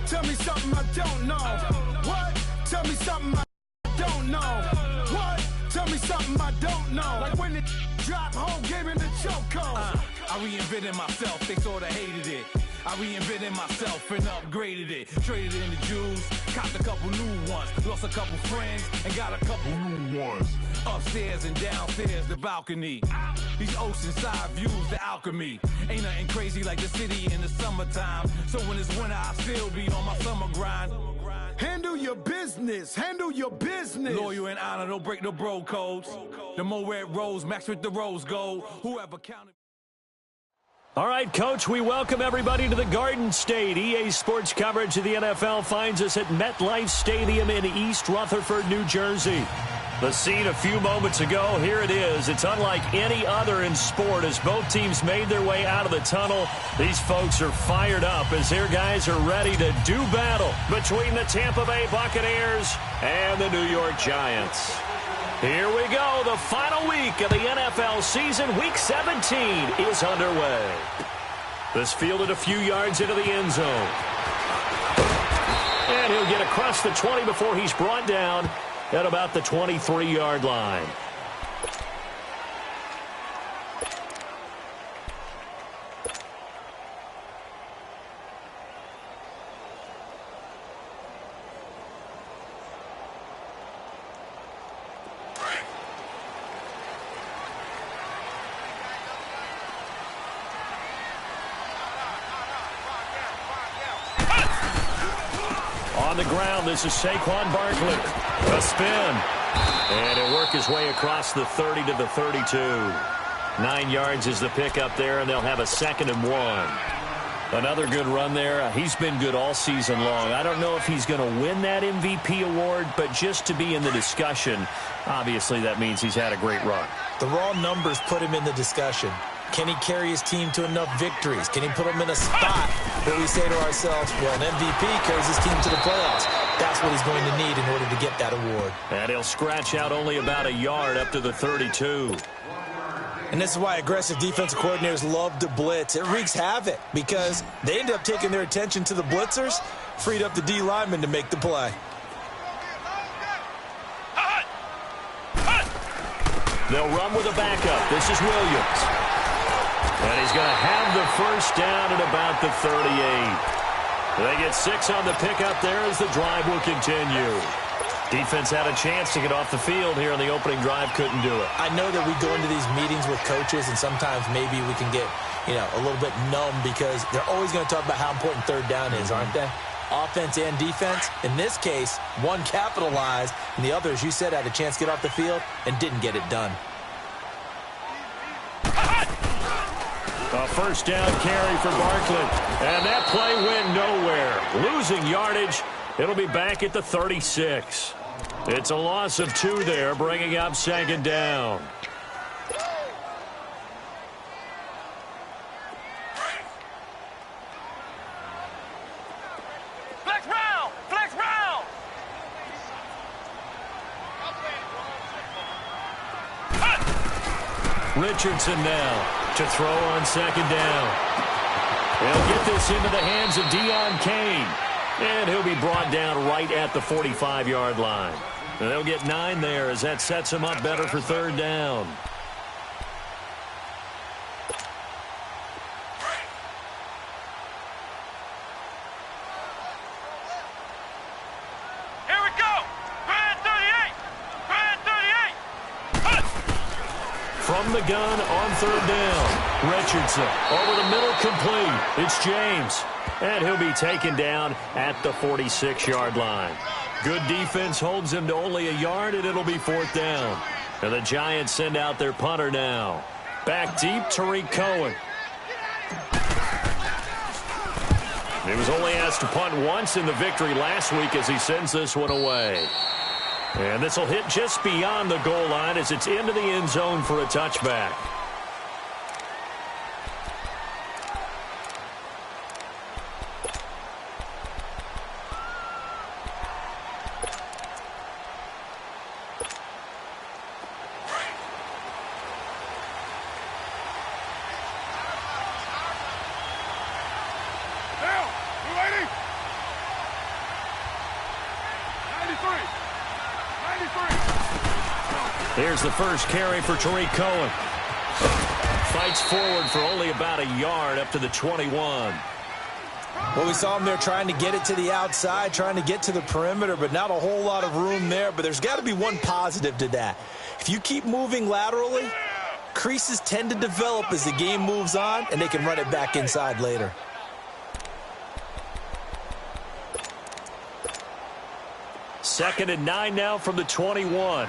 Tell me something I don't know. What? Tell me something I don't know. What? Tell me something I don't know. Like when it drop home, gave me the chokehold. I reinvented myself, they sorta hated it. I reinvented myself and upgraded it. Traded in the Jews, copped a couple new ones. Lost a couple friends and got a couple new ones. Upstairs and downstairs, the balcony. These oceanside views, the alchemy. Ain't nothing crazy like the city in the summertime. So when it's winter, I still be on my summer grind. Handle your business, handle your business. Loyal and honor, don't break the bro codes. The more red rose, max with the rose gold. Whoever counted. All right, Coach, we welcome everybody to the Garden State. EA Sports coverage of the NFL finds us at MetLife Stadium in East Rutherford, New Jersey. The scene a few moments ago, here it is. It's unlike any other in sport as both teams made their way out of the tunnel. These folks are fired up as their guys are ready to do battle between the Tampa Bay Buccaneers and the New York Giants. Here we go. The final week of the NFL season. Week 17 is underway. This fielded a few yards into the end zone. And he'll get across the 20 before he's brought down at about the 23-yard line. On the ground, this is Saquon Barkley. A spin. And he'll work his way across the 30 to the 32. 9 yards is the pickup there, and they'll have a 2nd and 1. Another good run there. He's been good all season long. I don't know if he's going to win that MVP award, but just to be in the discussion, obviously that means he's had a great run. The raw numbers put him in the discussion. Can he carry his team to enough victories? Can he put them in a spot where we say to ourselves, well, an MVP carries his team to the playoffs. That's what he's going to need in order to get that award. And he'll scratch out only about a yard up to the 32. And this is why aggressive defensive coordinators love to blitz. It wreaks havoc because they end up taking their attention to the blitzers, freed up the D lineman to make the play. They'll run with a backup. This is Williams. And he's going to have the first down at about the 38. They get 6 on the pickup there as the drive will continue. Defense had a chance to get off the field here on the opening drive, couldn't do it. I know that we go into these meetings with coaches, and sometimes maybe we can get, a little bit numb because they're always going to talk about how important third down is, aren't they? Offense and defense. In this case, one capitalized, and the other, as you said, had a chance to get off the field and didn't get it done. A first down carry for Barkley. And that play went nowhere. Losing yardage. It'll be back at the 36. It's a loss of 2 there, bringing up 2nd down. Flex round! Flex round! Richardson now to throw on 2nd down. They'll get this into the hands of Deion Kane. And he'll be brought down right at the 45-yard line. And they'll get 9 there as that sets him up better for 3rd down. Here we go! Brand 38! Brand 38! From the gun on 3rd down. Richardson over the middle, complete. It's James. And he'll be taken down at the 46-yard line. Good defense holds him to only a yard, and it'll be 4th down. And the Giants send out their punter now. Back deep, Tariq Cohen. He was only asked to punt once in the victory last week as he sends this one away. And this will hit just beyond the goal line as it's into the end zone for a touchback. Here's the first carry for Tariq Cohen. Fights forward for only about a yard up to the 21. Well, we saw him there trying to get it to the outside, trying to get to the perimeter, but not a whole lot of room there. But there's got to be one positive to that. If you keep moving laterally, creases tend to develop as the game moves on, and they can run it back inside later. Second and 9 now from the 21.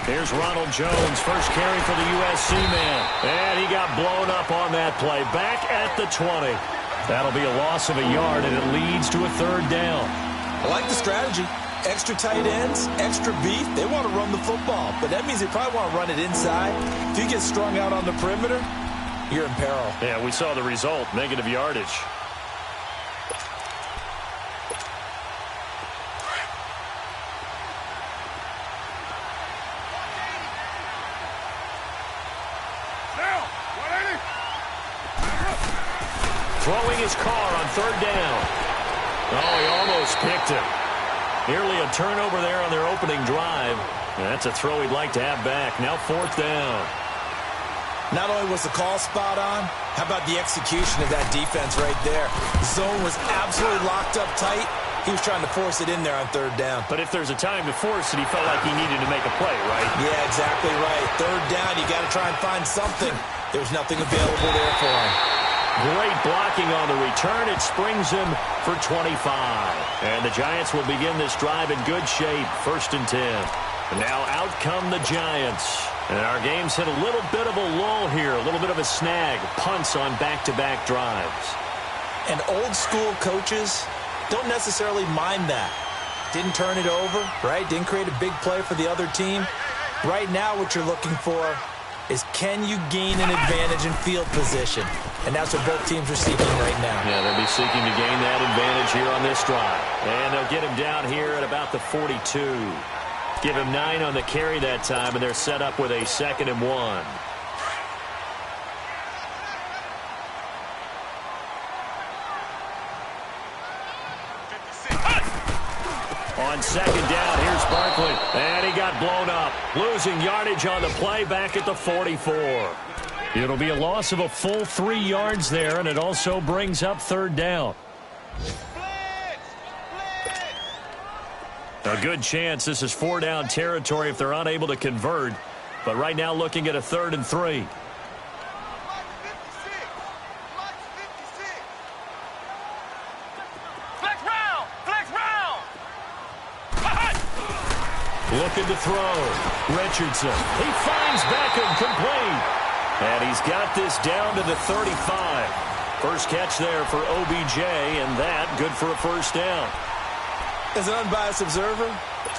Here's Ronald Jones, first carry for the USC man. And he got blown up on that play. Back at the 20. That'll be a loss of a yard, and it leads to a third down. I like the strategy. Extra tight ends, extra beef. They want to run the football, but that means they probably want to run it inside. If you get strung out on the perimeter, you're in peril. Yeah, we saw the result, negative yardage. Throwing his car on third down. Oh, he almost picked him. Nearly a turnover there on their opening drive. That's a throw he'd like to have back. Now fourth down. Not only was the call spot on, how about the execution of that defense right there? The zone was absolutely locked up tight. He was trying to force it in there on third down. But if there's a time to force it, he felt like he needed to make a play, right? Yeah, exactly right. Third down, you got to try and find something. There's nothing available there for him. Great blocking on the return. It springs him for 25. And the Giants will begin this drive in good shape. First and 10. And now out come the Giants. And our game's hit a little bit of a lull here. A little bit of a snag. Punts on back-to-back drives. And old-school coaches don't necessarily mind that. Didn't turn it over, right? Didn't create a big play for the other team. Right now what you're looking for is, can you gain an advantage in field position? And that's what both teams are seeking right now. Yeah, they'll be seeking to gain that advantage here on this drive. And they'll get him down here at about the 42. Give him 9 on the carry that time, and they're set up with a 2nd and 1. On second down, here's Barkley. And he got blown up. Losing yardage on the play back at the 44. It'll be a loss of a full 3 yards there, and it also brings up third down. A good chance this is 4-down territory if they're unable to convert. But right now looking at a 3rd and 3. Looking to throw. Richardson. He finds Beckham complete. And he's got this down to the 35. First catch there for OBJ, and that good for a first down. As an unbiased observer,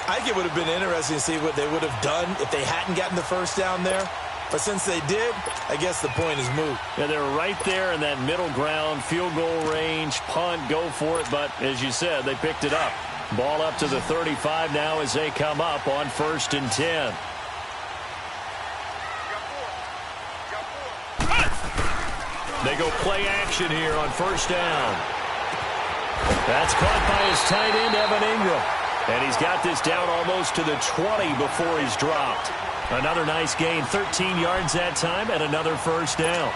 I think it would have been interesting to see what they would have done if they hadn't gotten the first down there. But since they did, I guess the point is moot. Yeah, they were right there in that middle ground, field goal range, punt, go for it. But as you said, they picked it up. Ball up to the 35 now as they come up on 1st and 10. They go play action here on first down. That's caught by his tight end, Evan Ingram. And he's got this down almost to the 20 before he's dropped. Another nice gain, 13 yards that time, and another first down.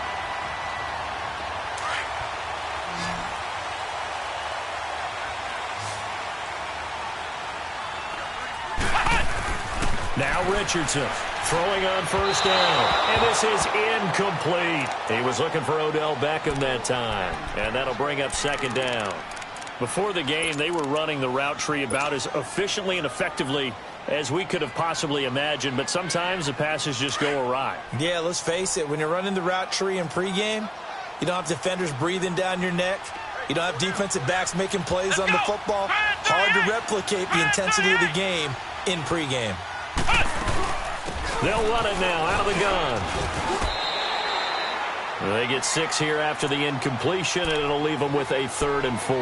Now Richardson throwing on first down. And this is incomplete. He was looking for Odell Beckham that time. And that'll bring up 2nd down. Before the game, they were running the route tree about as efficiently and effectively as we could have possibly imagined. But sometimes the passes just go awry. Yeah, let's face it. When you're running the route tree in pregame, you don't have defenders breathing down your neck. You don't have defensive backs making plays on the football. Hard to replicate the intensity of the game in pregame. They'll run it now out of the gun. They get 6 here after the incompletion, and it'll leave them with a 3rd and 4.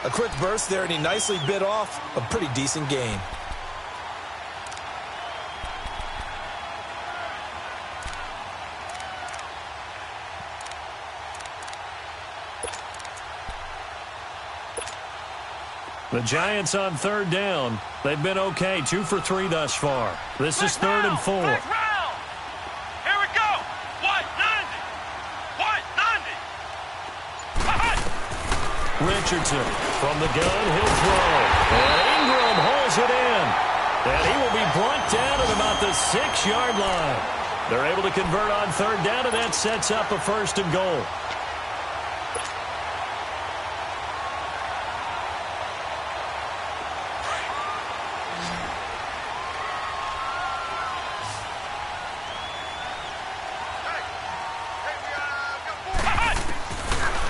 A quick burst there, and he nicely bit off a pretty decent gain. The Giants on third down. They've been okay, 2 for 3 thus far. This is 3rd and 4. First round. Here we go. White 90. White 90. Richardson from the gun. He'll throw. And Ingram holds it in. And he will be brought down at about the 6-yard line. They're able to convert on third down, and that sets up a 1st and goal.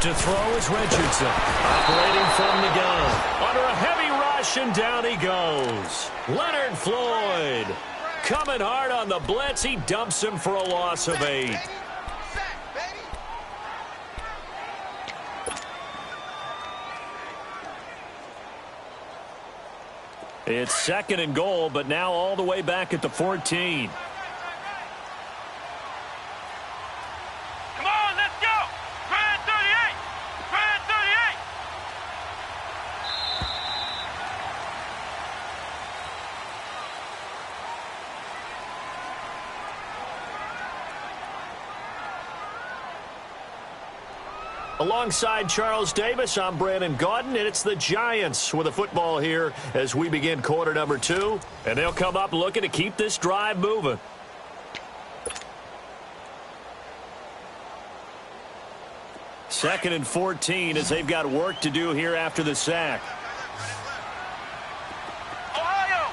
To throw is Richardson, operating from the gun. Under a heavy rush, and down he goes. Leonard Floyd coming hard on the blitz. He dumps him for a loss of 8. It's 2nd and goal, but now all the way back at the 14. Alongside Charles Davis, I'm Brandon Gaudin, and it's the Giants with the football here as we begin quarter number 2. And they'll come up looking to keep this drive moving. Second and 14 as they've got work to do here after the sack. Ohio!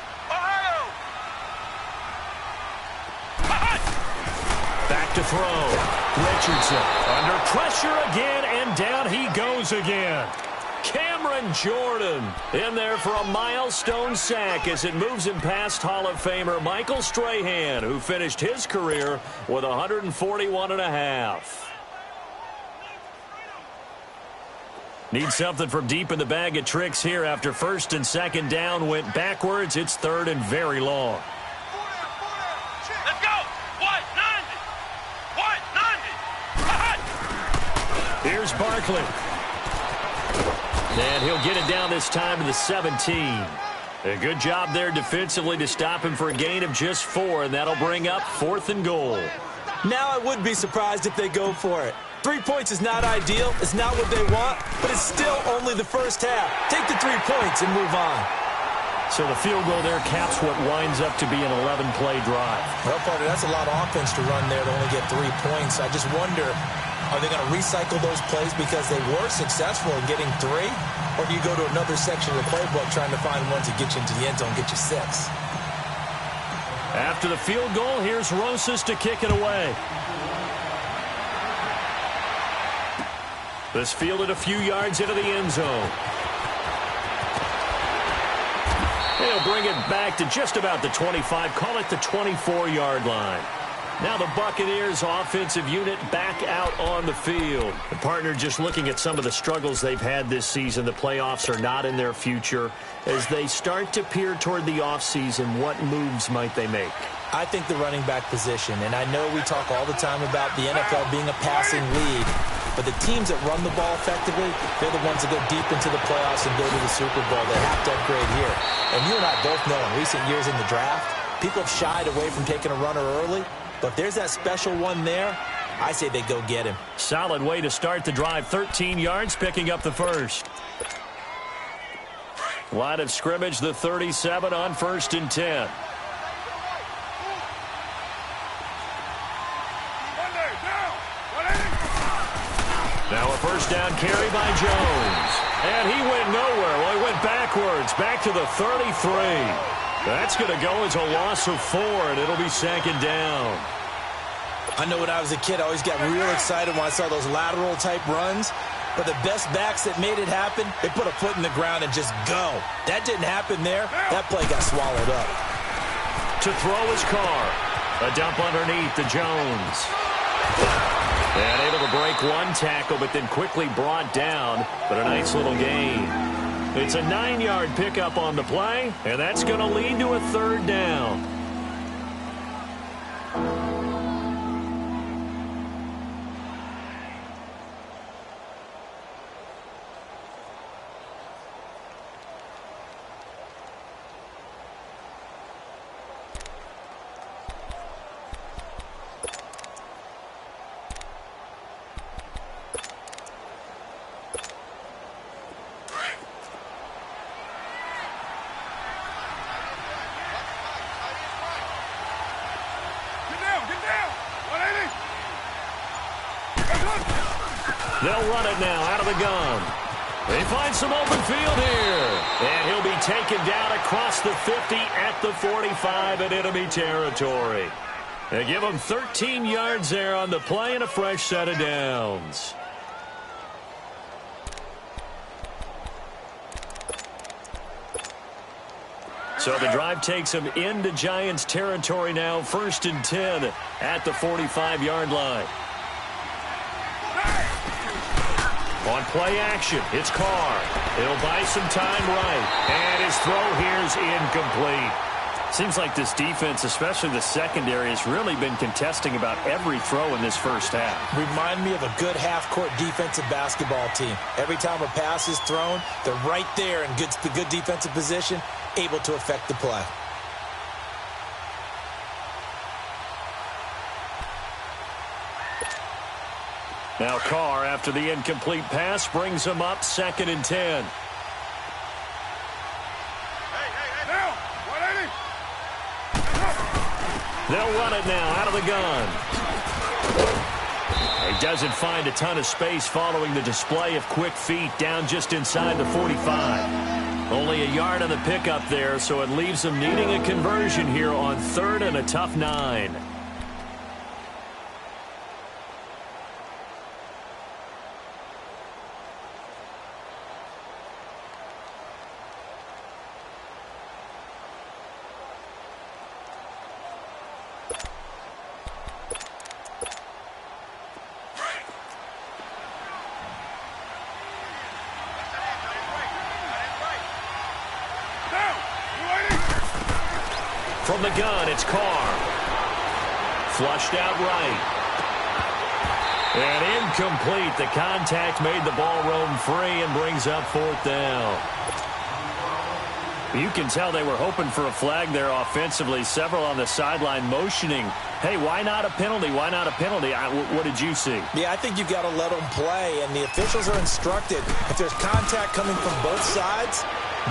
Back to throw. Richardson under pressure again, and down he goes again. Cameron Jordan in there for a milestone sack as it moves him past Hall of Famer Michael Strahan, who finished his career with 141.5. Need something from deep in the bag of tricks here after 1st and 2nd down went backwards. It's 3rd and very long. Let's go! White 90! White 90! Here's Barkley. And he'll get it down this time to the 17. A good job there defensively to stop him for a gain of just 4, and that'll bring up 4th and goal. Now I would be surprised if they go for it. 3 points is not ideal. It's not what they want, but it's still only the first half. Take the 3 points and move on. So the field goal there caps what winds up to be an 11-play drive. Well, partner, that's a lot of offense to run there to only get 3 points. I just wonder, are they going to recycle those plays because they were successful in getting 3? Or do you go to another section of the playbook trying to find one to get you into the end zone, get you 6? After the field goal, here's Rosas to kick it away. This fielded a few yards into the end zone. They'll bring it back to just about the 25, call it the 24-yard line. Now the Buccaneers offensive unit back out on the field. The partner just looking at some of the struggles they've had this season. The playoffs are not in their future. As they start to peer toward the offseason, what moves might they make? I think the running back position, and I know we talk all the time about the NFL being a passing league, but the teams that run the ball effectively, they're the ones that go deep into the playoffs and go to the Super Bowl. They have to upgrade here. And you and I both know in recent years in the draft, people have shied away from taking a runner early. But if there's that special one there, I say they go get him. Solid way to start the drive. 13 yards, picking up the first. Line of scrimmage, the 37 on 1st and 10. Now a first down carry by Jones. And he went nowhere. Well, he went backwards, back to the 33. That's going to go as a loss of 4, and it'll be 2nd down. I know when I was a kid, I always got real excited when I saw those lateral-type runs. But the best backs that made it happen, they put a foot in the ground and just go. That didn't happen there. That play got swallowed up. To throw his Carr. A dump underneath to Jones. And able to break one tackle, but then quickly brought down. But a nice little gain. It's a 9-yard pickup on the play, and that's going to lead to a 3rd down. They'll run it now out of the gun. They find some open field here. And he'll be taken down across the 50 at the 45 in enemy territory. They give him 13 yards there on the play and a fresh set of downs. So the drive takes him into Giants territory now. 1st and 10 at the 45-yard line. On play action, it's Carr. He'll buy some time right. And his throw here's incomplete. Seems like this defense, especially the secondary, has really been contesting about every throw in this first half. Remind me of a good half-court defensive basketball team. Every time a pass is thrown, they're right there in good defensive position, able to affect the play. Now Carr, after the incomplete pass, brings him up 2nd and 10. They'll run it now out of the gun. He doesn't find a ton of space following the display of quick feet down just inside the 45. Only a yard on the pickup there, so it leaves him needing a conversion here on 3rd and a tough 9. From the gun, it's Carr. Flushed out right. And incomplete. The contact made the ball roam free and brings up 4th down. You can tell they were hoping for a flag there offensively. Several on the sideline motioning, hey, why not a penalty? Why not a penalty? What did you see? Yeah, I think you got to let them play, and the officials are instructed. If there's contact coming from both sides,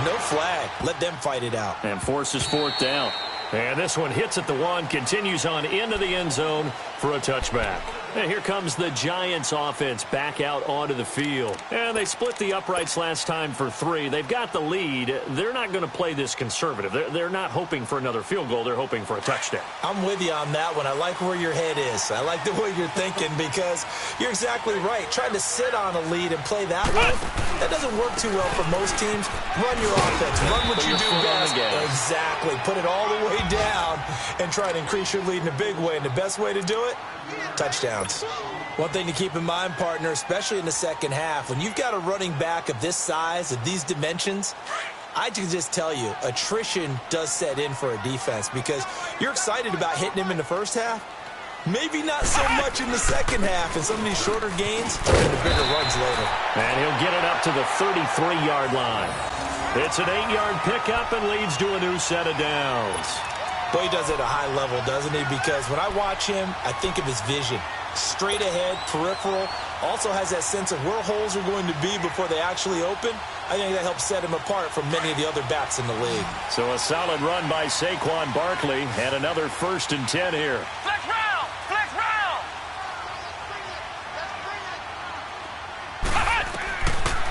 no flag. Let them fight it out. And forces 4th down. And this one hits at the 1, continues on into the end zone for a touchback. And here comes the Giants offense back out onto the field. And they split the uprights last time for 3. They've got the lead. They're not going to play this conservative. They're not hoping for another field goal. They're hoping for a touchdown. I'm with you on that one. I like where your head is. I like the way you're thinking because you're exactly right. Trying to sit on a lead and play that way, that doesn't work too well for most teams. Run your offense. Run what you do best. Exactly. Put it all the way down and try to increase your lead in a big way. And the best way to do it, touchdowns. One thing to keep in mind, partner, especially in the second half, when you've got a running back of this size, of these dimensions, I can just tell you, attrition does set in for a defense because you're excited about hitting him in the first half. Maybe not so much in the second half, and some of these shorter gains and the bigger runs later. And he'll get it up to the 33-yard line. It's an 8-yard pickup and leads to a new set of downs. Boy, he does it at a high level, doesn't he? Because when I watch him, I think of his vision. Straight ahead, peripheral. Also has that sense of where holes are going to be before they actually open. I think that helps set him apart from many of the other backs in the league. So a solid run by Saquon Barkley and another 1st and 10 here. Flex round! Flex round!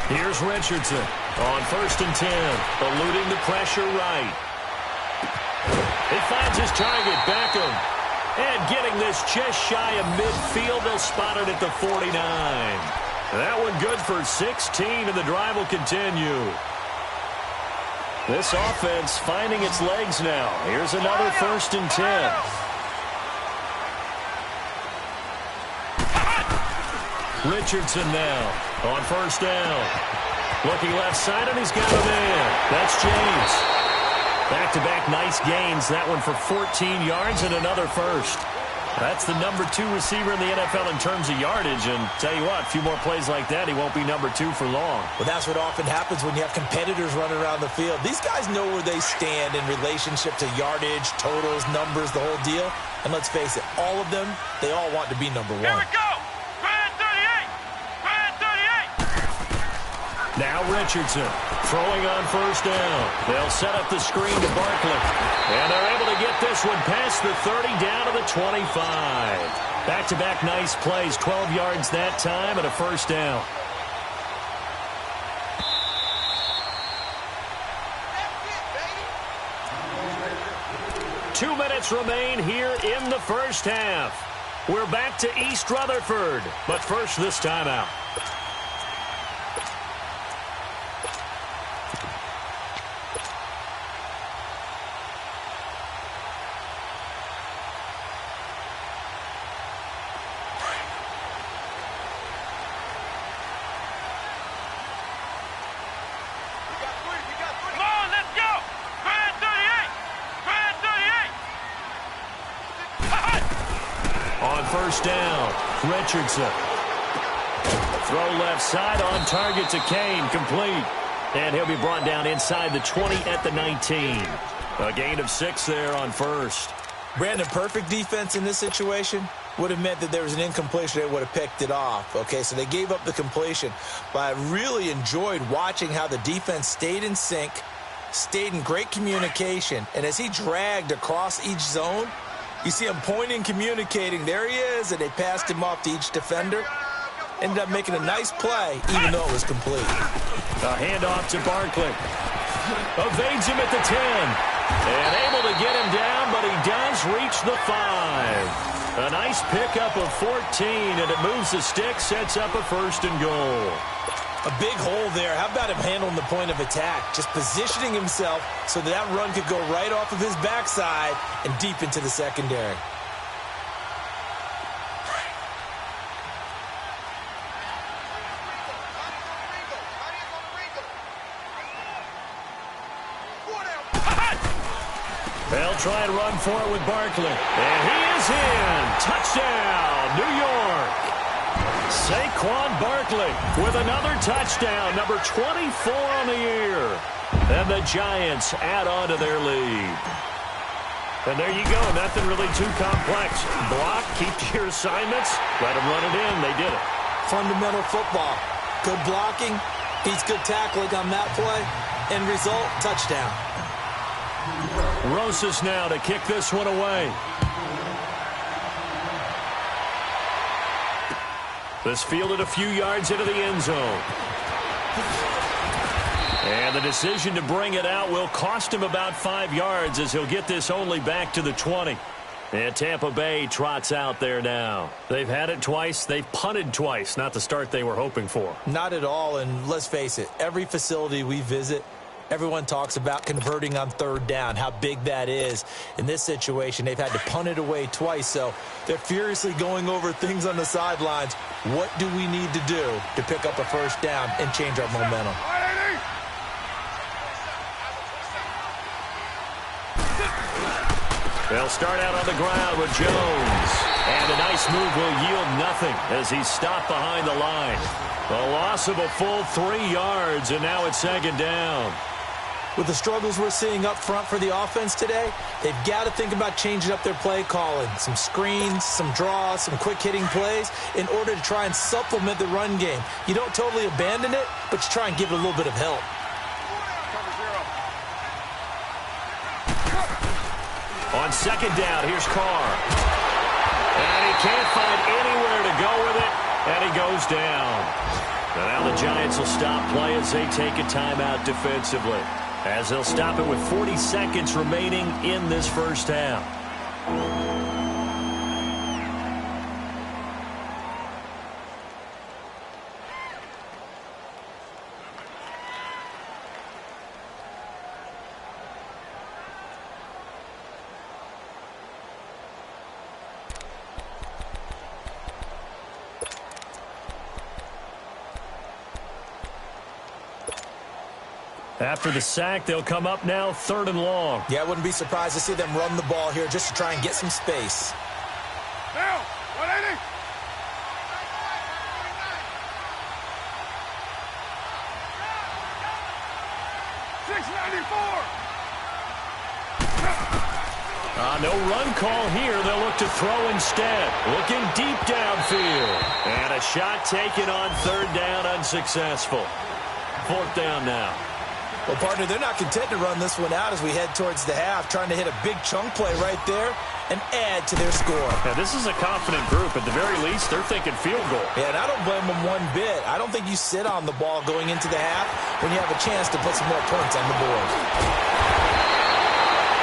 Here's Richardson on 1st and 10, eluding the pressure right. He finds his target, Beckham. And getting this just shy of midfield, they'll spot it at the 49. That one good for 16, and the drive will continue. This offense finding its legs now. Here's another 1st and 10. Richardson now on 1st down. Looking left side, and he's got a man. That's James. Back-to-back nice gains. That one for 14 yards and another 1st. That's the number 2 receiver in the NFL in terms of yardage. And tell you what, a few more plays like that, he won't be number 2 for long. Well, that's what often happens when you have competitors running around the field. These guys know where they stand in relationship to yardage, totals, numbers, the whole deal. And let's face it, all of them, they all want to be number 1. Here we go! Grand 38! Grand 38! Now Richardson throwing on first down. They'll set up the screen to Barkley. And they're able to get this one past the 30 down to the 25. Back-to-back nice plays, 12 yards that time and a first down. Two minutes remain here in the first half. We're back to East Rutherford, but first this timeout. First down, Richardson. Throw left side on target to Kane, complete. And he'll be brought down inside the 20 at the 19. A gain of 6 there on first. Brandon, perfect defense in this situation would have meant that there was an incompletion. They would have picked it off. Okay, so they gave up the completion. But I really enjoyed watching how the defense stayed in sync, stayed in great communication. And as he dragged across each zone, you see him pointing, communicating. There he is, and they passed him off to each defender. Ended up making a nice play, even though it was complete. A handoff to Barkley. Evades him at the 10. And able to get him down, but he does reach the 5. A nice pickup of 14, and it moves the stick, sets up a first and goal. A big hole there. How about him handling the point of attack? Just positioning himself so that run could go right off of his backside and deep into the secondary. They'll try and run for it with Barkley. And he is in. Touchdown, New York. Saquon Barkley with another touchdown, number 24 on the year. And the Giants add on to their lead. And there you go, nothing really too complex. Block, keep to your assignments, let them run it in. They did it. Fundamental football. Good blocking, beats good tackling on that play. End result, touchdown. Rosas now to kick this one away. This fielded a few yards into the end zone. And the decision to bring it out will cost him about 5 yards as he'll get this only back to the 20. And Tampa Bay trots out there now. They've had it twice. They've punted twice. Not the start they were hoping for. Not at all, and let's face it, every facility we visit, everyone talks about converting on third down, how big that is. In this situation, they've had to punt it away twice, so they're furiously going over things on the sidelines. What do we need to do to pick up a first down and change our momentum? They'll start out on the ground with Jones. And a nice move will yield nothing as he's stopped behind the line. A loss of a full 3 yards, and now it's second down. With the struggles we're seeing up front for the offense today, they've got to think about changing up their play calling. Some screens, some draws, some quick-hitting plays in order to try and supplement the run game. You don't totally abandon it, but you try and give it a little bit of help. On second down, here's Carr. And he can't find anywhere to go with it, and he goes down. And now the Giants will stop play as they take a timeout defensively, as they'll stop it with 40 seconds remaining in this first half. After the sack, they'll come up now third and long. Yeah, I wouldn't be surprised to see them run the ball here just to try and get some space. Now, 180. No run call here. They'll look to throw instead. Looking deep downfield. And a shot taken on third down, unsuccessful. 4th down now. Well, partner, they're not content to run this one out as we head towards the half, trying to hit a big chunk play right there and add to their score. Yeah, this is a confident group. At the very least, they're thinking field goal. Yeah, and I don't blame them one bit. I don't think you sit on the ball going into the half when you have a chance to put some more points on the board.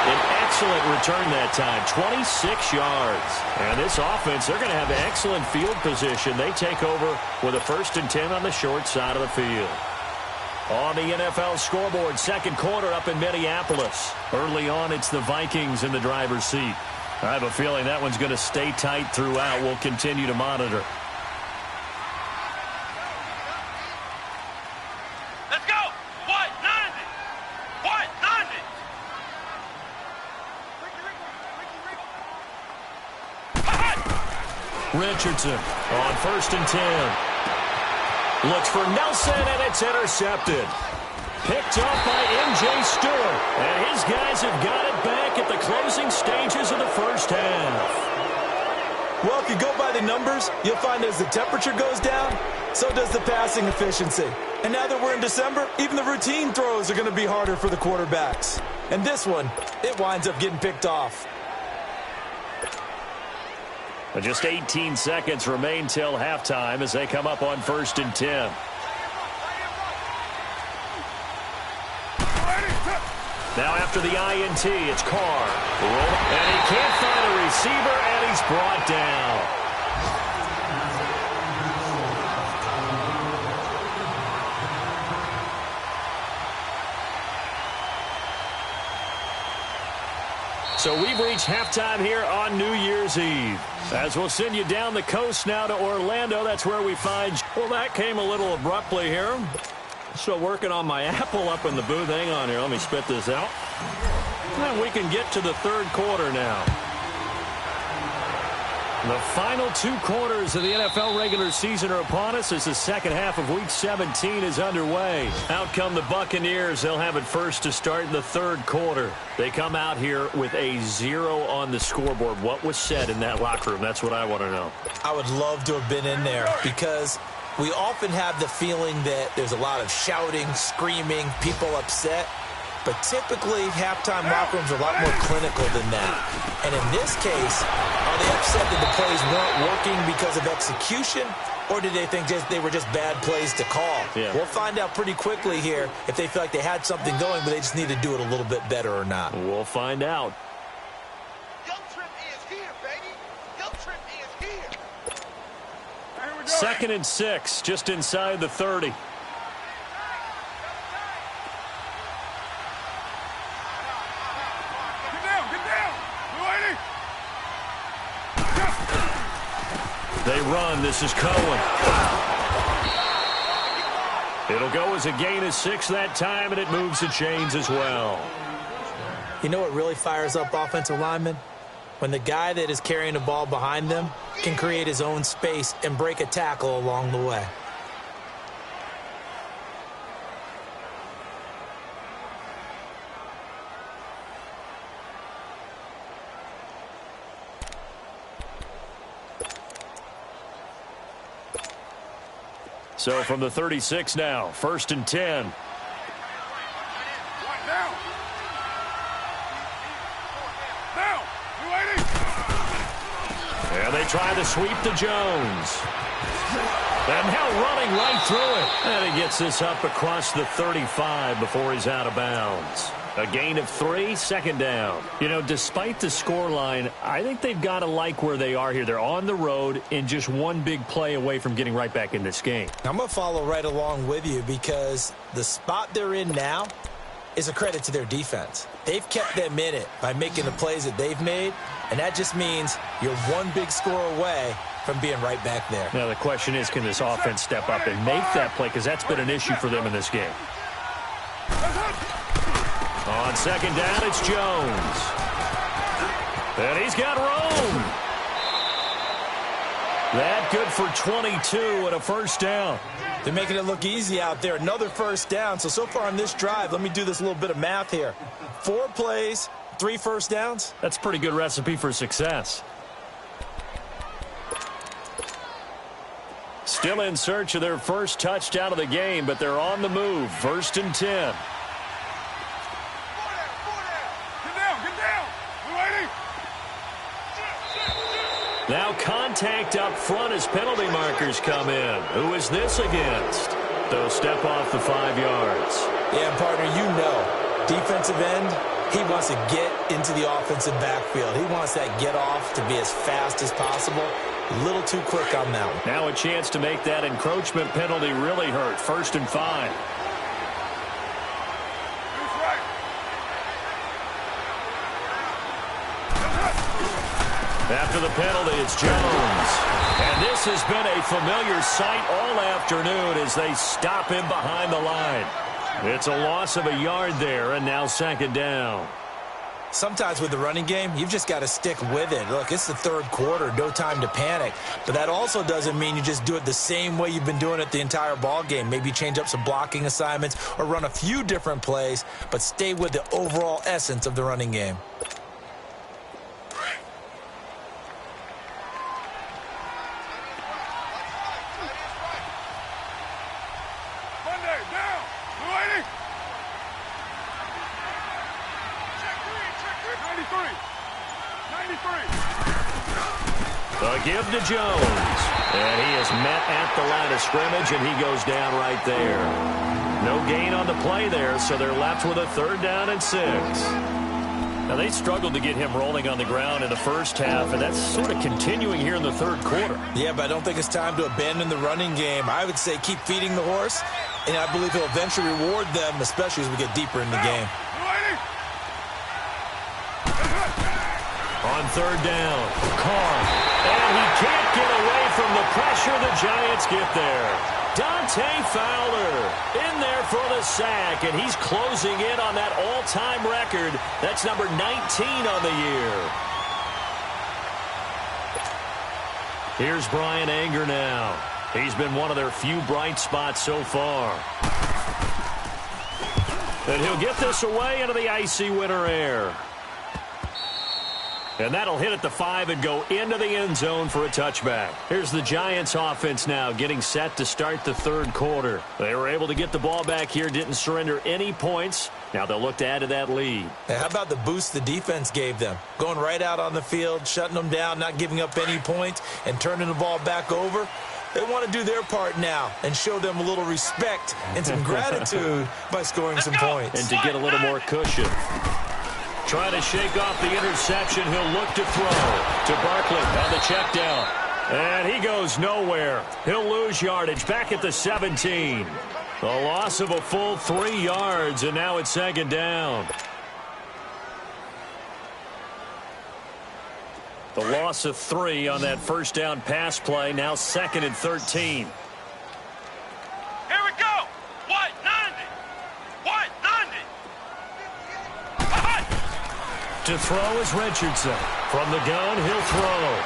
An excellent return that time, 26 yards. And this offense, they're going to have excellent field position. They take over with a 1st and 10 on the short side of the field. On the NFL scoreboard, 2nd quarter up in Minneapolis. Early on, it's the Vikings in the driver's seat. I have a feeling that one's going to stay tight throughout. We'll continue to monitor. Let's go. What? 90. What? 90. Richardson on 1st and 10. Looks for Nelson, and it's intercepted. Picked off by M.J. Stewart. And his guys have got it back at the closing stages of the 1st half. Well, if you go by the numbers, you'll find as the temperature goes down, so does the passing efficiency. And now that we're in December, even the routine throws are going to be harder for the quarterbacks. And this one, it winds up getting picked off. Just 18 seconds remain till halftime as they come up on 1st and 10. Now after the INT, it's Carr. And he can't find a receiver, and he's brought down. So we've reached halftime here on New Year's Eve. As we'll send you down the coast now to Orlando. That's where we find... Well, that came a little abruptly here. Still working on my apple up in the booth. Hang on here. Let me spit this out. And we can get to the 3rd quarter now. The final 2 quarters of the NFL regular season are upon us as the 2nd half of Week 17 is underway. Out come the Buccaneers. They'll have it first to start in the 3rd quarter. They come out here with a 0 on the scoreboard. What was said in that locker room? That's what I want to know. I would love to have been in there because we often have the feeling that there's a lot of shouting, screaming, people upset. But typically, halftime locker rooms are a lot more clinical than that. And in this case, are they upset that the plays weren't working because of execution, or did they think they were just bad plays to call? Yeah. We'll find out pretty quickly here if they feel like they had something going, but they just need to do it a little bit better or not. We'll find out. Guilt trip is here, baby. Guilt trip is here. 2nd and 6, just inside the 30. They run. This is Cohen. It'll go as a gain of 6 that time, and it moves the chains as well. You know what really fires up offensive linemen? When the guy that is carrying the ball behind them can create his own space and break a tackle along the way. So from the 36 now, 1st and 10. And they try to sweep to Jones. And now running right through it. And he gets this up across the 35 before he's out of bounds. A gain of 3, 2nd down. You know, despite the scoreline, I think they've got to like where they are here. They're on the road and just one big play away from getting right back in this game. I'm going to follow right along with you because the spot they're in now is a credit to their defense. They've kept them in it by making the plays that they've made, and that just means you're one big score away from being right back there. Now, the question is, can this offense step up and make that play? Because that's been an issue for them in this game. On 2nd down, it's Jones. And he's got room. That good for 22 and a 1st down. They're making it look easy out there. Another 1st down. So far on this drive, let me do this little bit of math here. 4 plays, 3 1st downs. That's a pretty good recipe for success. still in search of their first touchdown of the game, but they're on the move. 1st and 10. Now contact up front as penalty markers come in. Who is this against? They'll step off the 5 yards. Yeah, partner, you know, defensive end, he wants to get into the offensive backfield. He wants that get off to be as fast as possible. A little too quick on that one. Now a chance to make that encroachment penalty really hurt. 1st and 5. After the penalty, it's Jones. And this has been a familiar sight all afternoon as they stop him behind the line. It's a loss of a yard there, and now 2nd down. Sometimes with the running game, you've just got to stick with it. Look, it's the 3rd quarter, no time to panic. But that also doesn't mean you just do it the same way you've been doing it the entire ball game. Maybe change up some blocking assignments or run a few different plays, but stay with the overall essence of the running game. The give to Jones. And he is met at the line of scrimmage, and he goes down right there. No gain on the play there, so they're left with a 3rd down and 6. Now, they struggled to get him rolling on the ground in the first half, and that's sort of continuing here in the 3rd quarter. Yeah, but I don't think it's time to abandon the running game. I would say keep feeding the horse, and I believe he'll eventually reward them, especially as we get deeper in the game. On 3rd down, Carr. And he can't get away from the pressure. The Giants get there. Dante Fowler in there for the sack, and he's closing in on that all-time record. That's number 19 on the year. Here's Brian Anger now. He's been one of their few bright spots so far. And he'll get this away into the icy winter air. And that'll hit at the 5 and go into the end zone for a touchback. Here's the Giants offense now getting set to start the 3rd quarter. They were able to get the ball back here, didn't surrender any points. Now they'll look to add to that lead. Hey, how about the boost the defense gave them? Going right out on the field, shutting them down, not giving up any points, and turning the ball back over. They want to do their part now and show them a little respect and some gratitude by scoring some points. And to get a little more cushion. Trying to shake off the interception. He'll look to throw to Barkley on the check down. And he goes nowhere. He'll lose yardage back at the 17. A loss of a full 3 yards, and now it's 2nd down. The loss of 3 on that 1st down pass play. Now 2nd and 13. Here we go. White 90. White 90. To throw is Richardson. From the gun, he'll throw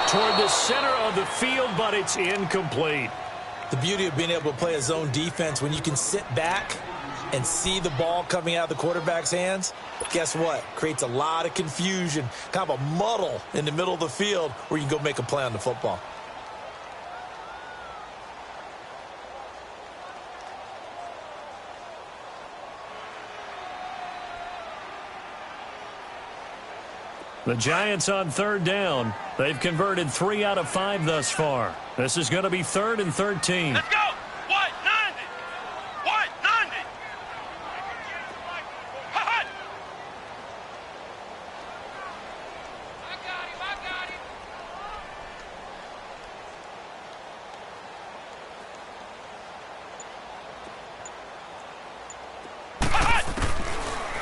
toward the center of the field, but it's incomplete. The beauty of being able to play a zone defense when you can sit back and see the ball coming out of the quarterback's hands, guess what? Creates a lot of confusion, kind of a muddle in the middle of the field where you can go make a play on the football. The Giants on 3rd down. They've converted 3 out of 5 thus far. This is going to be 3rd and 13. Let's go. White 90. White 90. Hot. I got him.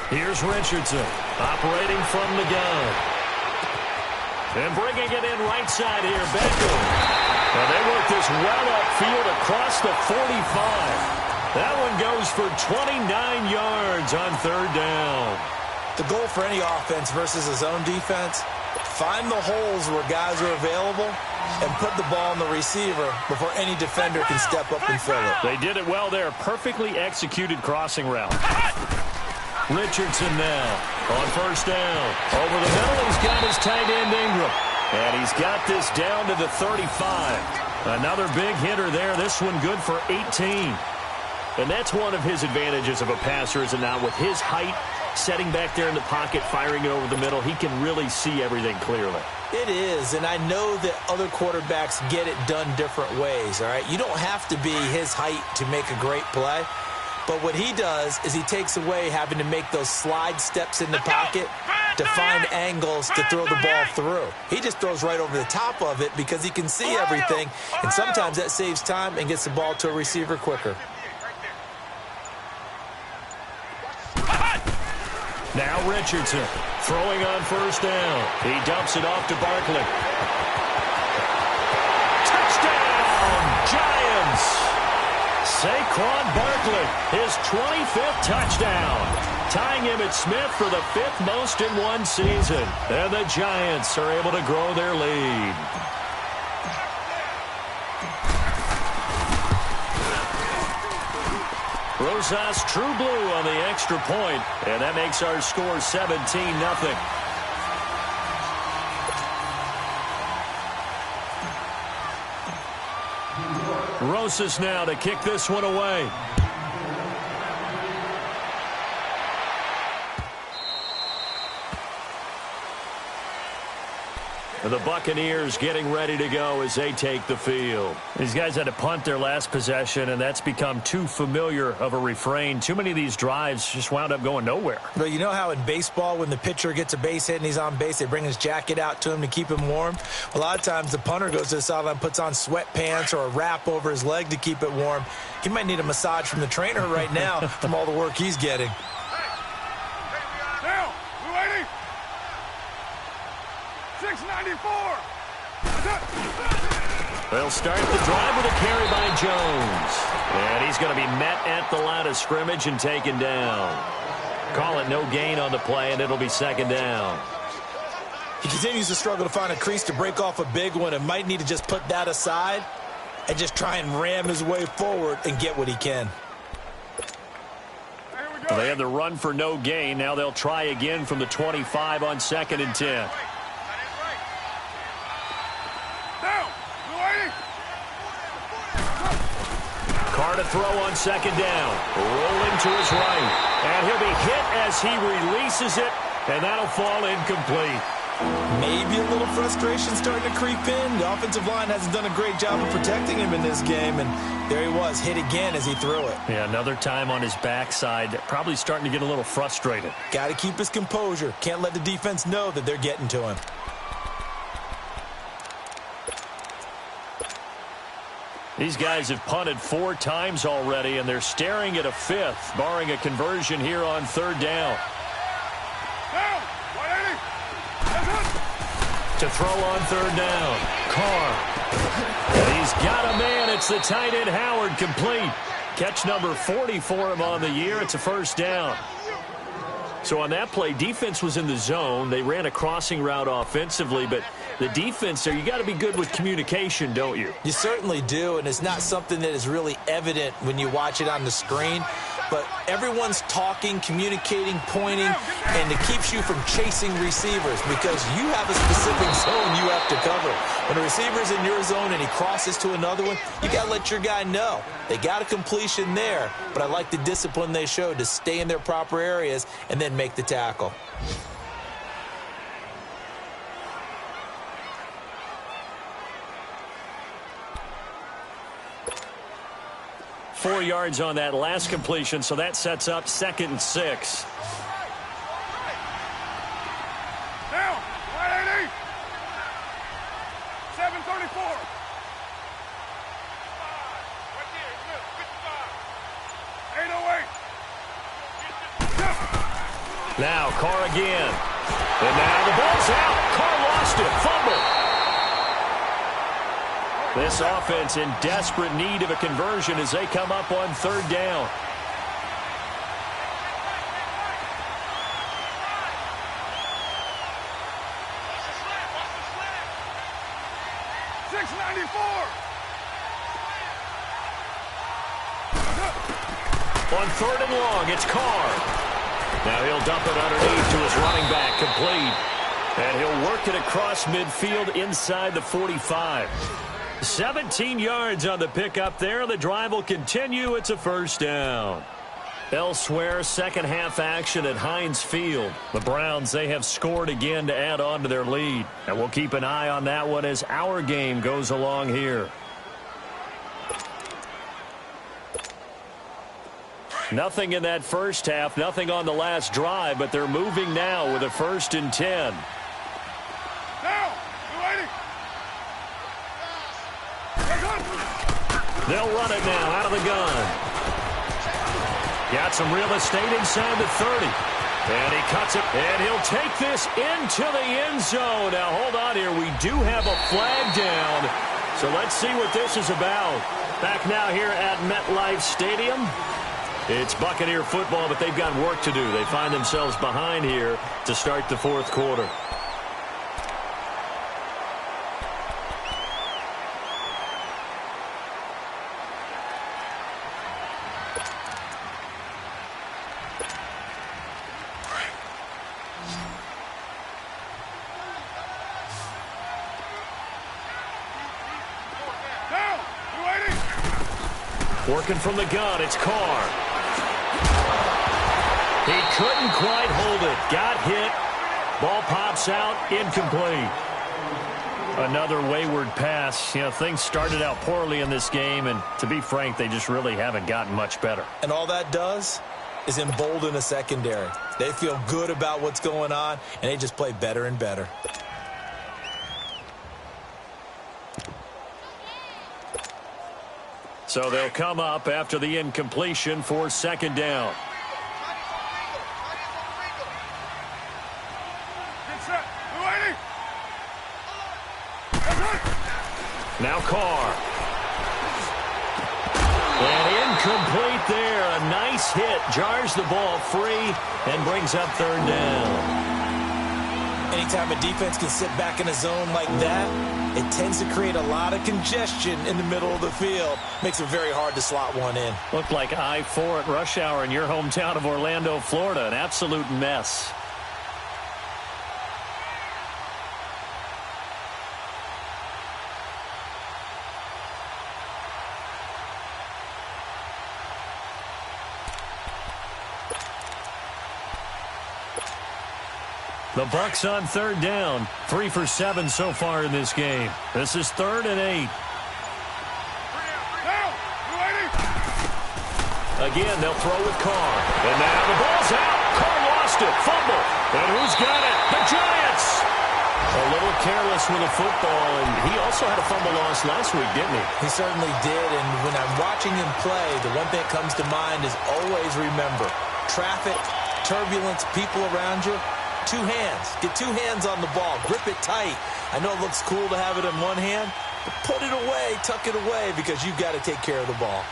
Here's Richardson operating from the gun. And bringing it in right side here, Beckham. And they work this well upfield across the 45. That one goes for 29 yards on 3rd down. The goal for any offense versus a zone defense, find the holes where guys are available and put the ball on the receiver before any defender can step up and fill it. They did it well there. Perfectly executed crossing route. Richardson now on 1st down. Over the middle, he's got his tight end Ingram. And he's got this down to the 35. Another big hitter there. This one good for 18. And that's one of his advantages of a passer, is it not? With his height, setting back there in the pocket, firing it over the middle, he can really see everything clearly. It is, and I know that other quarterbacks get it done different ways, all right? You don't have to be his height to make a great play, but what he does is he takes away having to make those slide steps in the pocket to find angles to throw the ball through. He just throws right over the top of it because he can see everything, and sometimes that saves time and gets the ball to a receiver quicker. Now Richardson throwing on first down. He dumps it off to Barkley. Touchdown, Giants! Saquon Barkley, his 25th touchdown, tying Emmitt Smith for the 5th most in one season. And the Giants are able to grow their lead. Rosas true blue on the extra point, and that makes our score 17-0. Rosas now to kick this one away. The Buccaneers getting ready to go as they take the field. These guys had to punt their last possession, and that's become too familiar of a refrain. Too many of these drives just wound up going nowhere. But you know how in baseball, when the pitcher gets a base hit and he's on base, they bring his jacket out to him to keep him warm? A lot of times the punter goes to the sideline, puts on sweatpants or a wrap over his leg to keep it warm. He might need a massage from the trainer right now from all the work he's getting. Now, we waiting. 694. They'll start the drive with a carry by Jones. And he's going to be met at the line of scrimmage and taken down. Call it no gain on the play, and it'll be second down. He continues to struggle to find a crease to break off a big one and might need to just put that aside and just try and ram his way forward and get what he can. Well, they had the run for no gain. Now they'll try again from the 25 on 2nd and 10. Carr to throw on 2nd down. Rolling to his right. And he'll be hit as he releases it, and that'll fall incomplete. Maybe a little frustration starting to creep in. The offensive line hasn't done a great job of protecting him in this game, and there he was, hit again as he threw it. Yeah, another time on his backside, probably starting to get a little frustrated. Got to keep his composure. Can't let the defense know that they're getting to him. These guys have punted 4 times already, and they're staring at a 5th, barring a conversion here on 3rd down. To throw on 3rd down, Carr. And he's got a man. It's the tight end, Howard, complete. Catch number 40 for him on the year. It's a first down. So on that play, defense was in the zone. They ran a crossing route offensively, but the defense there, you got to be good with communication, don't you? You certainly do, and it's not something that is really evident when you watch it on the screen. But everyone's talking, communicating, pointing, and it keeps you from chasing receivers because you have a specific zone you have to cover. When a receiver's in your zone and he crosses to another one, you got to let your guy know. They got a completion there, but I like the discipline they showed to stay in their proper areas and then make the tackle. Four yards on that last completion, so that sets up 2nd and 6. Now, 180. 734. Right there, look, 55. 808. Now Carr again. And now the ball's out. Carr lost it. Fumble. This offense in desperate need of a conversion as they come up on 3rd down. On 3rd and long, it's Carr. Now he'll dump it underneath to his running back, complete. And he'll work it across midfield inside the 45. 17 yards on the pickup there. The drive will continue. It's a first down. Elsewhere, second half action at Heinz Field. The Browns, they have scored again to add on to their lead. And we'll keep an eye on that one as our game goes along here. Nothing in that first half, nothing on the last drive, but they're moving now with a 1st and 10. They'll run it now out of the gun. Got some real estate inside the 30. And he cuts it. And he'll take this into the end zone. Now, hold on here. We do have a flag down. So let's see what this is about. Back now here at MetLife Stadium. It's Buccaneer football, but they've got work to do. They find themselves behind here to start the 4th quarter. Working from the gun, it's Carr. He couldn't quite hold it. Got hit. Ball pops out, incomplete. Another wayward pass. You know, things started out poorly in this game, and to be frank, they just really haven't gotten much better. And all that does is embolden a secondary. They feel good about what's going on, and they just play better and better. So they'll come up after the incompletion for 2nd down. Now Carr. And incomplete there. A nice hit. Jars the ball free and brings up 3rd down. Anytime a defense can sit back in a zone like that, it tends to create a lot of congestion in the middle of the field. Makes it very hard to slot one in. Looked like I-4 at rush hour in your hometown of Orlando, Florida. An absolute mess. The Bucs on 3rd down. 3 for 7 so far in this game. This is 3rd and 8. Again, they'll throw with Carr. And now the ball's out. Carr lost it. Fumble. And who's got it? The Giants. A little careless with the football, and he also had a fumble loss last week, didn't he? He certainly did, and when I'm watching him play, the one thing that comes to mind is always remember, traffic, turbulence, people around you, 2 hands. Get 2 hands on the ball. Grip it tight. I know it looks cool to have it in one hand, but put it away, tuck it away, because you've got to take care of the ball.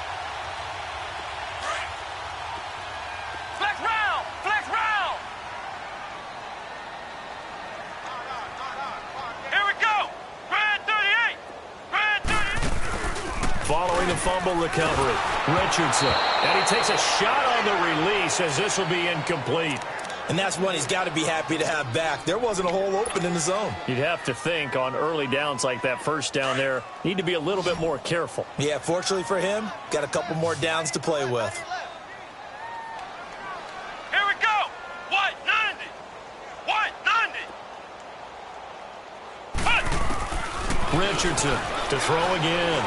Flex round! Flex round! Here we go! Grand 38! Grand 38! Following the fumble recovery, Richardson. And he takes a shot on the release as this will be incomplete. And that's one he's got to be happy to have back. There wasn't a hole open in the zone. You'd have to think on early downs like that, 1st down there, need to be a little bit more careful. Yeah, fortunately for him, got a couple more downs to play with. Here we go! White 90! White 90! Richardson to throw again.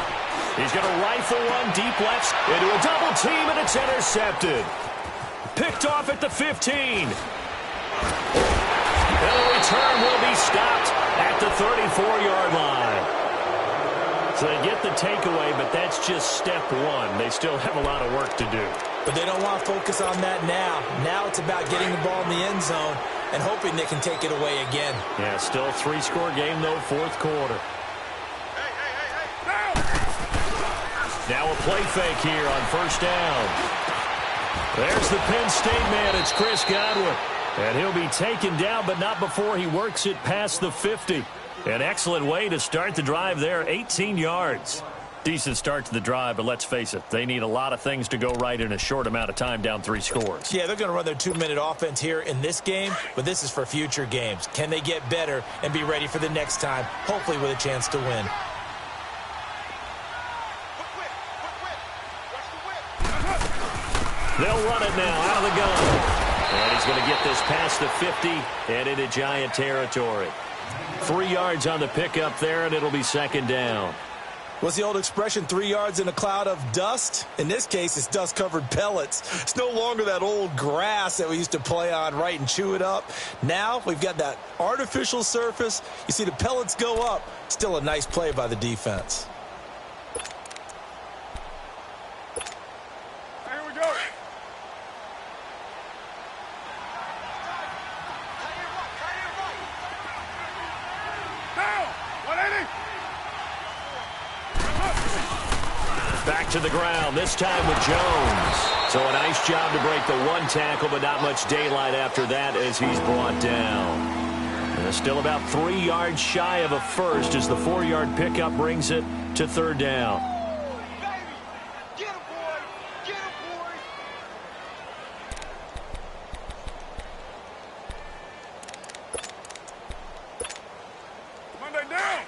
He's going to rifle one deep left into a double team, and it's intercepted. Picked off at the 15. And the return will be stopped at the 34-yard line. So they get the takeaway, but that's just step 1. They still have a lot of work to do. But they don't want to focus on that now. Now it's about getting the ball in the end zone and hoping they can take it away again. Yeah, still a 3-score game, though, 4th quarter. Now a play fake here on 1st down. There's the Penn State man. It's Chris Godwin. And he'll be taken down, but not before he works it past the 50. An excellent way to start the drive there, 18 yards. Decent start to the drive, but let's face it, they need a lot of things to go right in a short amount of time, down 3 scores. Yeah, they're going to run their 2-minute offense here in this game, but this is for future games. Can they get better and be ready for the next time, hopefully with a chance to win? They'll run it now out of the gun. And he's going to get this past the 50 and into Giant territory. 3 yards on the pickup there, and it'll be second down. What's the old expression, 3 yards in a cloud of dust? In this case, it's dust-covered pellets. It's no longer that old grass that we used to play on, right, and chew it up. Now we've got that artificial surface. You see the pellets go up. Still a nice play by the defense. Here we go. Down. 180. Back to the ground, this time with Jones. So a nice job to break the one tackle, but not much daylight after that as he's brought down. And still about 3 yards shy of a first as the 4-yard pickup brings it to third down. Get him, boy. Get him, boy. Monday down.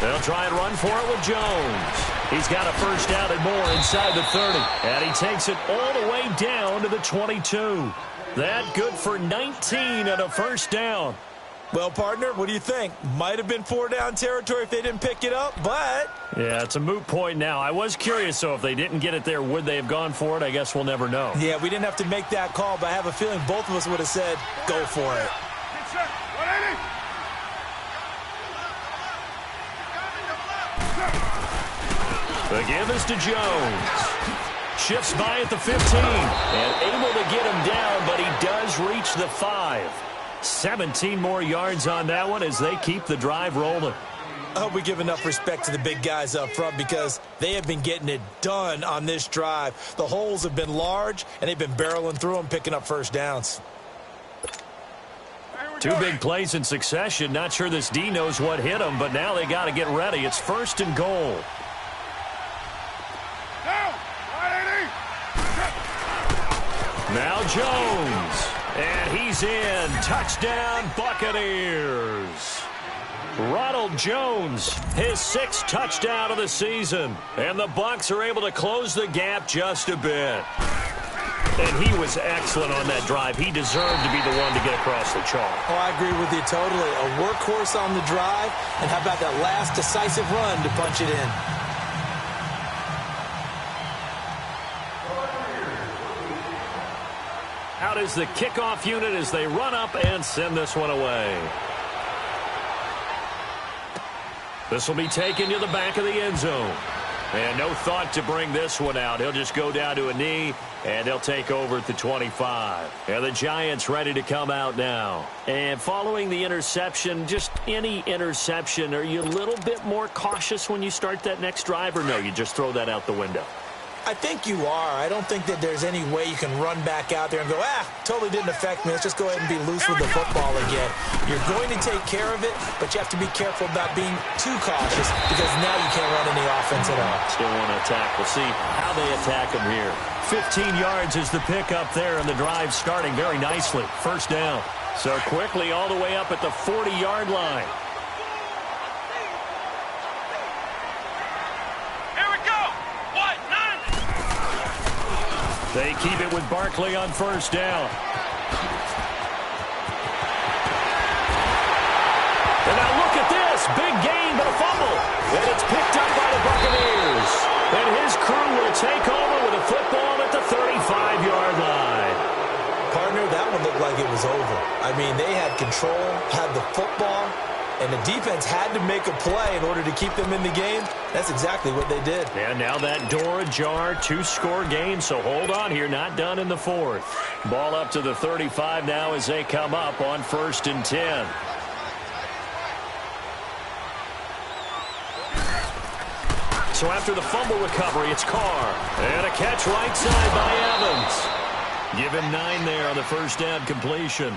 They'll try and run for it with Jones. He's got a first down and more inside the 30. And he takes it all the way down to the 22. That good for 19 and a first down. Well, partner, what do you think? Might have been 4-down territory if they didn't pick it up, but... Yeah, it's a moot point now. I was curious, so if they didn't get it there, would they have gone for it? I guess we'll never know. Yeah, we didn't have to make that call, but I have a feeling both of us would have said, go for it. Get set. 180. The give is to Jones. Shifts by at the 15. And able to get him down, but he does reach the 5. 17 more yards on that one as they keep the drive rolling. I hope we give enough respect to the big guys up front because they have been getting it done on this drive. The holes have been large, and they've been barreling through them, picking up first downs. 2 big plays in succession. Not sure this D knows what hit him, but now they got to get ready. It's first and goal. Down. 180. Now Jones. And he's in. Touchdown, Buccaneers. Ronald Jones, his 6th touchdown of the season. And the Bucs are able to close the gap just a bit. And he was excellent on that drive. He deserved to be the one to get across the chalk. Oh, I agree with you totally. A workhorse on the drive, and how about that last decisive run to punch it in? Out is the kickoff unit as they run up and send this one away. This will be taken to the back of the end zone. And no thought to bring this one out. He'll just go down to a knee, and they'll take over at the 25. And the Giants ready to come out now. And following the interception, just any interception, are you a little bit more cautious when you start that next drive, or no, you just throw that out the window? I think you are. I don't think that there's any way you can run back out there and go, totally didn't affect me. Let's just go ahead and be loose with the football again. You're going to take care of it, but you have to be careful about being too cautious because now you can't run any offense at all. Still want to attack. We'll see how they attack him here. 15 yards is the pickup there, and the drive starting very nicely. First down. So quickly all the way up at the 40-yard line. They keep it with Barkley on first down. And now look at this. Big gain, but a fumble. And it's picked up by the Buccaneers. And his crew will take over with a football at the 35-yard line. Partner, that one looked like it was over. I mean, they had control, had the football, and the defense had to make a play in order to keep them in the game. That's exactly what they did. And now that door ajar, 2-score game, so hold on here, not done in the 4th. Ball up to the 35 now as they come up on 1st and 10. So after the fumble recovery, it's Carr. And a catch right side by Evans. Give him 9 there on the first down completion.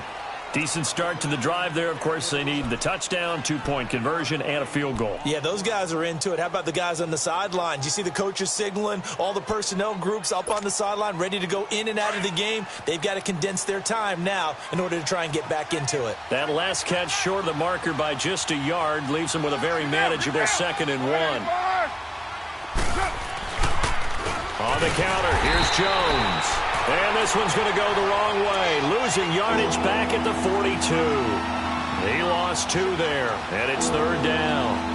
Decent start to the drive there. Of course, they need the touchdown, 2-point conversion, and a field goal. Yeah, those guys are into it. How about the guys on the sidelines? You see the coaches signaling, all the personnel groups up on the sideline ready to go in and out of the game. They've got to condense their time now in order to try and get back into it. That last catch short of the marker by just a yard leaves them with a very manageable 2nd and 1. On the counter, here's Jones. And this one's going to go the wrong way. Losing yardage back at the 42. He lost 2 there, and it's 3rd down.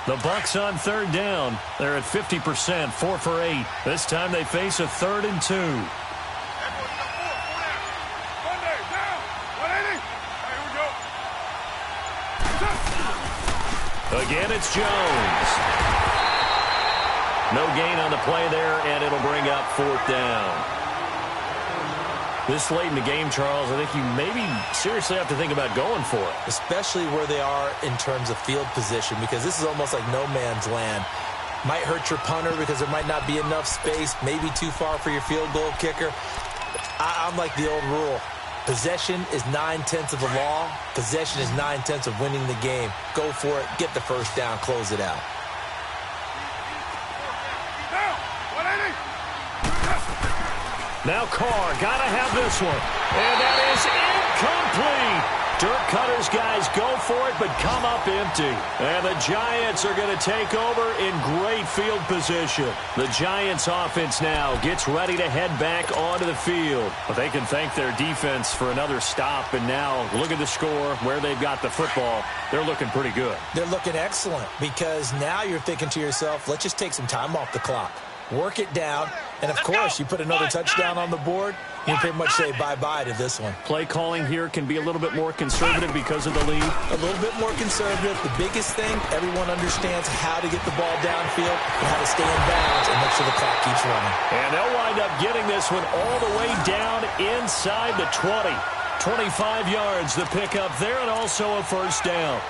The Bucs on 3rd down. They're at 50%, 4 for 8. This time they face a 3rd and 2. Again, it's Jones. No gain on the play there, and it'll bring up 4th down. This late in the game, Charles, I think you maybe seriously have to think about going for it. Especially where they are in terms of field position, because this is almost like no man's land. Might hurt your punter because there might not be enough space, maybe too far for your field goal kicker. I'm like the old rule. Possession is 9/10 of the law. Possession is 9/10 of winning the game. Go for it. Get the first down. Close it out. Now Carr, got to have this one. And that is incomplete. Dirk Cutter's guys go for it, but come up empty. And the Giants are going to take over in great field position. The Giants offense now gets ready to head back onto the field. But they can thank their defense for another stop. And now look at the score, where they've got the football. They're looking pretty good. They're looking excellent, because now you're thinking to yourself, let's just take some time off the clock. Work it down, and of course, you put another touchdown on the board, you pretty much say bye-bye to this one. Play calling here can be a little bit more conservative because of the lead. A little bit more conservative. The biggest thing, everyone understands how to get the ball downfield and how to stay in bounds and make sure the clock keeps running. And they'll wind up getting this one all the way down inside the 20. 25 yards, the pickup there, and also a 1st down.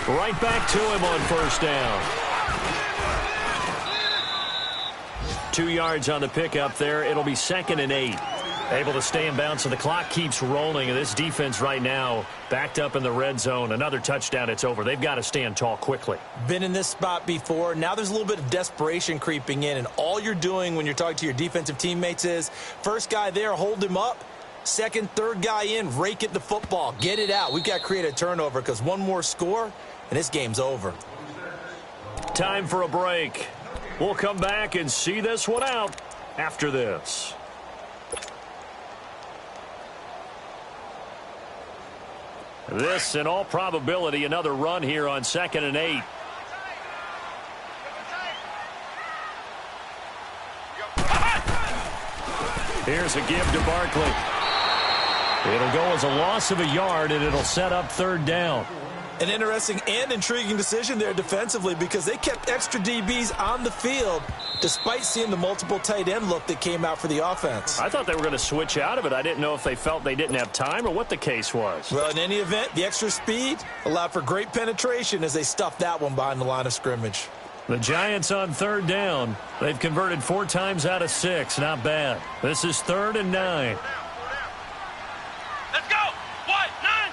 Right back to him on 1st down. 2 yards on the pickup there. It'll be 2nd and 8. Able to stay in bounds, so the clock keeps rolling. And this defense right now backed up in the red zone. Another touchdown, it's over. They've got to stand tall quickly. Been in this spot before. Now there's a little bit of desperation creeping in. And all you're doing when you're talking to your defensive teammates is, first guy there, hold him up. Second, third guy in, rake at the football. Get it out. We've got to create a turnover, because one more score, and this game's over. Time for a break. We'll come back and see this one out after this. This, in all probability, another run here on 2nd and 8. Here's a give to Barkley. It'll go as a loss of a yard, and it'll set up 3rd down. An interesting and intriguing decision there defensively, because they kept extra DBs on the field despite seeing the multiple tight end look that came out for the offense. I thought they were going to switch out of it. I didn't know if they felt they didn't have time or what the case was. Well, in any event, the extra speed allowed for great penetration as they stuffed that one behind the line of scrimmage. The Giants on 3rd down. They've converted 4 times out of 6. Not bad. This is 3rd and 9. Let's go! White, 90!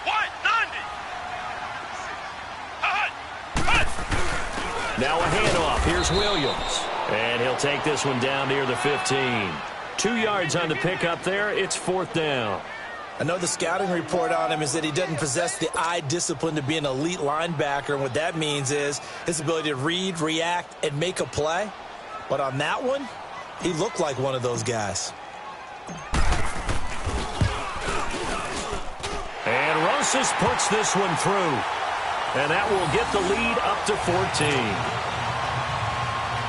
White, 90! Now a handoff. Here's Williams. And he'll take this one down near the 15. 2 yards on the pickup there. It's 4th down. I know the scouting report on him is that he doesn't possess the eye discipline to be an elite linebacker. And what that means is his ability to read, react, and make a play. But on that one, he looked like one of those guys. And Rosas puts this one through. And that will get the lead up to 14.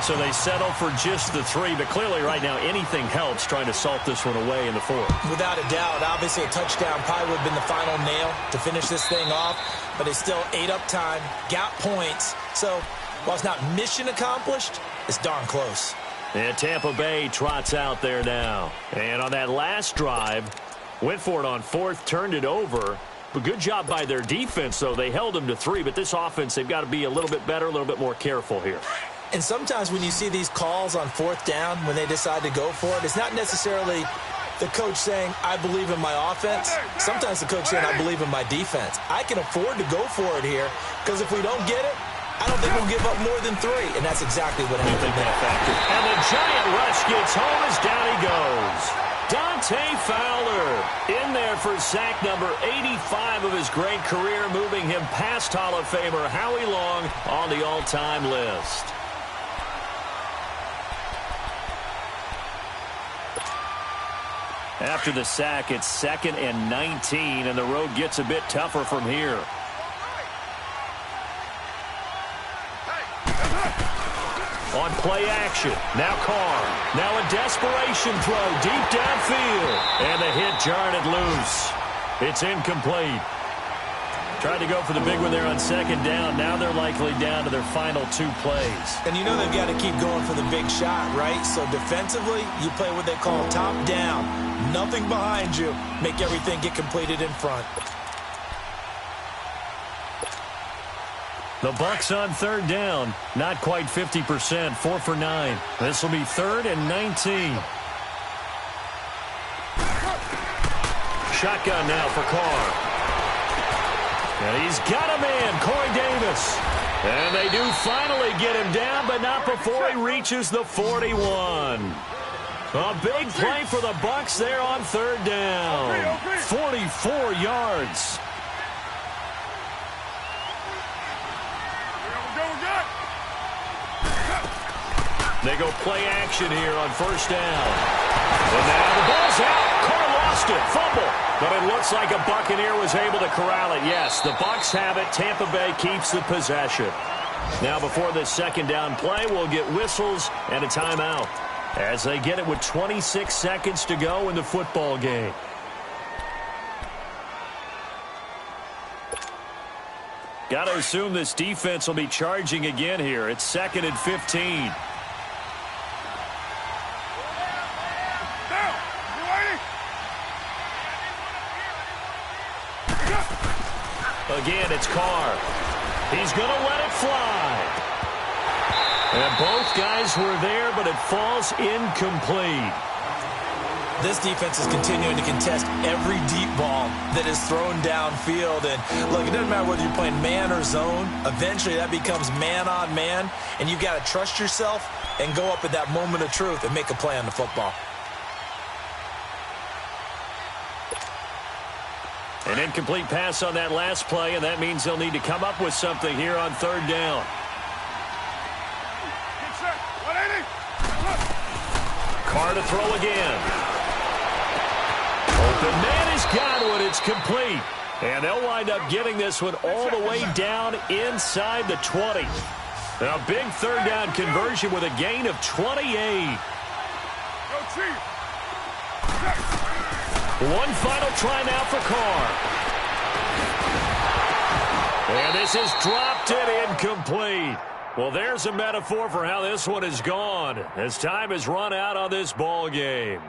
So they settle for just the 3, but clearly right now anything helps trying to salt this one away in the 4th. Without a doubt, obviously a touchdown probably would have been the final nail to finish this thing off, but they still ate up time, got points. So while it's not mission accomplished, it's darn close. And Tampa Bay trots out there now. And on that last drive, went for it on 4th, turned it over. But good job by their defense, though. They held them to 3, but this offense, they've got to be a little bit better, a little bit more careful here. And sometimes when you see these calls on 4th down, when they decide to go for it, it's not necessarily the coach saying, I believe in my offense. Sometimes the coach saying, I believe in my defense. I can afford to go for it here, because if we don't get it, I don't think we'll give up more than 3, and that's exactly what happened there. And the giant rush gets home as down he goes. Dante Fowler in there for sack number 85 of his great career, moving him past Hall of Famer Howie Long on the all-time list. After the sack, it's 2nd and 19, and the road gets a bit tougher from here. On play action, now Carr. Now a desperation throw deep downfield. And the hit jarred it loose. It's incomplete. Tried to go for the big one there on 2nd down. Now they're likely down to their final 2 plays. And you know they've got to keep going for the big shot, right? So defensively, you play what they call top down. Nothing behind you. Make everything get completed in front. The Bucs on 3rd down. Not quite 50%. 4 for 9. This will be 3rd and 19. Shotgun now for Carr. And he's got a man, Corey Davis. And they do finally get him down, but not before he reaches the 41. A big play for the Bucs there on 3rd down. 44 yards. They go play action here on 1st down. And now the ball's out. Carr lost it. Fumble. But it looks like a Buccaneer was able to corral it. Yes, the Bucs have it. Tampa Bay keeps the possession. Now before this 2nd down play, we'll get whistles and a timeout as they get it with 26 seconds to go in the football game. Got to assume this defense will be charging again here. It's 2nd and 15. Again, it's Carr. He's going to let it fly. And both guys were there, but it falls incomplete. This defense is continuing to contest every deep ball that is thrown downfield. And, look, it doesn't matter whether you're playing man or zone. Eventually, that becomes man on man. And you've got to trust yourself and go up at that moment of truth and make a play on the football. An incomplete pass on that last play, and that means they'll need to come up with something here on 3rd down. Carr to throw again. Open man has got one. It's complete. And they'll wind up getting this one all the way down inside the 20. A big 3rd down conversion with a gain of 28. One final try now for Carr. And this is dropped it incomplete. Well, there's a metaphor for how this one is gone as time has run out on this ball game.